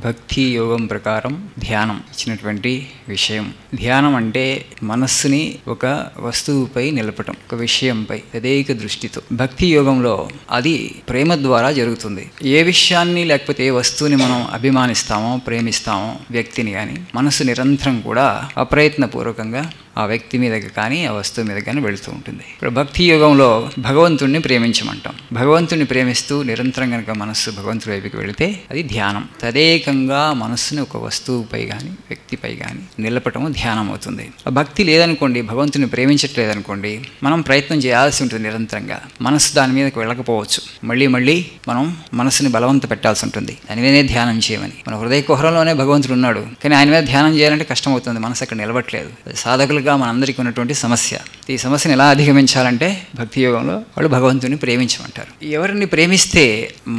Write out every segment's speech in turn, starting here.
భక్తి యోగం ప్రకారం ధ్యానం ఇచ్చినటువంటి విషయం. ధ్యానం అంటే మనస్సుని ఒక వస్తువుపై నిలపటం, ఒక విషయంపై తదేక దృష్టితో. భక్తి యోగంలో అది ప్రేమ ద్వారా జరుగుతుంది. ఏ విషయాన్ని లేకపోతే ఏ వస్తువుని మనం అభిమానిస్తామో, ప్రేమిస్తామో, వ్యక్తిని కానీ, మనస్సు నిరంతరం కూడా అప్రయత్నపూర్వకంగా ఆ వ్యక్తి మీదకి కానీ ఆ వస్తువు మీద కానీ వెళుతూ ఉంటుంది. ఇప్పుడు భక్తి యోగంలో భగవంతుణ్ణి ప్రేమించమంటాం. భగవంతుణ్ణి ప్రేమిస్తూ నిరంతరం కనుక మనస్సు భగవంతుడి వైపుకి వెళితే అది ధ్యానం. తదేకంగా మనస్సుని ఒక వస్తువుపై కానీ వ్యక్తిపై కానీ నిలపటము ధ్యానం అవుతుంది. ఆ భక్తి లేదనుకోండి, భగవంతుని ప్రేమించట్లేదనుకోండి, మనం ప్రయత్నం చేయాల్సి ఉంటుంది నిరంతరంగా. మనస్సు దాని మీదకి వెళ్ళకపోవచ్చు. మళ్ళీ మళ్ళీ మనం మనస్సుని బలవంత పెట్టాల్సి ఉంటుంది, దాని మీదనే ధ్యానం చేయమని. మన హృదయ కుహరంలోనే భగవంతుడు ఉన్నాడు, కానీ ఆయన మీద ధ్యానం చేయాలంటే కష్టమవుతుంది, మనసు అక్కడ నిలబట్లేదు. సాధకులుగా మనందరికీ ఉన్నటువంటి సమస్య. ఈ సమస్యను ఎలా అధిగమించాలంటే భక్తి యోగంలో వాళ్ళు భగవంతుని ప్రేమించమంటారు. ఎవరిని ప్రేమిస్తే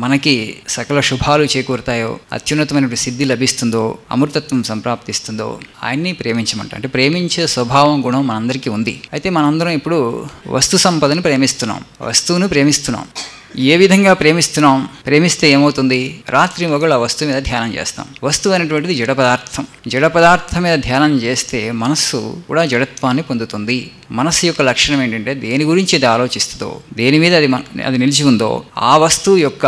మనకి సకల శుభాలు చేకూరుతాయో, అత్యున్నతమైనటువంటి సిద్ధి లభిస్తుందో, అమృతత్వం సంప్రాప్తిస్తుందో ఆయన్ని ప్రేమించమంటారు. అంటే ప్రేమించే స్వభావం, గుణం మనందరికీ ఉంది. అయితే మనందరం ఇప్పుడు వస్తు సంపదను ప్రేమిస్తున్నాం, వస్తువును ప్రేమిస్తున్నాం. ఏ విధంగా ప్రేమిస్తున్నాం? ప్రేమిస్తే ఏమవుతుంది? రాత్రి మొగలు ఆ వస్తువు మీద ధ్యానం చేస్తాం. వస్తువు అనేటువంటిది జడ పదార్థం. జడ పదార్థం మీద ధ్యానం చేస్తే మనస్సు కూడా జడత్వాన్ని పొందుతుంది. మనస్సు యొక్క లక్షణం ఏంటంటే దేని గురించి అది ఆలోచిస్తుందో, దేని మీద అది నిలిచి ఉందో ఆ వస్తువు యొక్క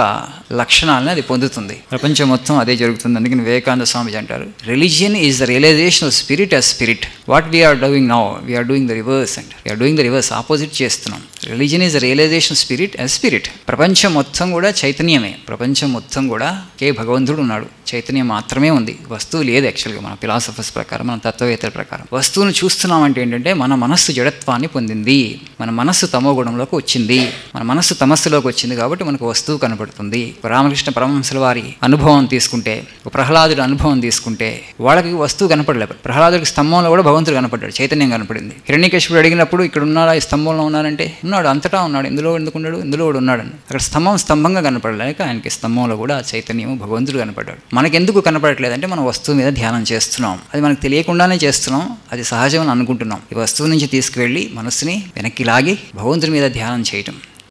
లక్షణాలను అది పొందుతుంది. ప్రపంచం మొత్తం అదే జరుగుతుంది. అందుకని వివేకానంద స్వామి అంటారు, religion is the realisation of spirit as spirit. What we're doing now, we're doing the reverse. And we're doing the reverse, opposite చేస్తున్నాం. Religion is the realisation spirit as spirit. ప్రపంచం మొత్తం కూడా చైతన్యమే. ప్రపంచం మొత్తం కూడా భగవంతుడు ఉన్నాడు, చైతన్యం మాత్రమే ఉంది, వస్తువు లేదు. యాక్చువల్గా మన ఫిలాసఫర్స్ ప్రకారం, మన తత్వవేత్తల ప్రకారం వస్తువును చూస్తున్నామంటే ఏంటంటే మన మనస్సు జడత్వాన్ని పొందింది, మన మనస్సు తమో గుణంలోకి వచ్చింది, మన మనస్సు తమస్సులోకి వచ్చింది కాబట్టి మనకు వస్తువు కనపడుతుంది. రామకృష్ణ పరమహంసల వారి అనుభవం తీసుకుంటే, ప్రహ్లాదుడి అనుభవం తీసుకుంటే వాళ్ళకి వస్తువు కనపడలేదు. ప్రహ్లాదుడికి స్తంభంలో కూడా భగవంతుడు కనపడ్డాడు, చైతన్యం కనపడింది. హిరణ్యకశిపుడు అడిగినప్పుడు ఇక్కడ ఉన్నాడా, ఈ స్తంభంలో ఉన్నారంటే ఉన్నాడు, అంతటా ఉన్నాడు, ఇందులో ఎందుకున్నాడు, ఇందులో కూడా ఉన్నాడు. అక్కడ స్తంభంగా కనపడలేక ఆయనకి స్తంభంలో కూడా చైతన్యము భగవంతుడు కనపడ్డాడు. మనకెందుకు కనపడట్లేదంటే మనం వస్తువు మీద ధ్యానం చేస్తున్నాం. అది మనకు తెలియకుండానే చేస్తున్నాం, అది సహజమని అనుకుంటున్నాం. ఈ వస్తువు నుంచి తీసుకువెళ్ళి మనస్సుని వెనక్కి లాగి భగవంతుడి మీద ధ్యానం చేయటం.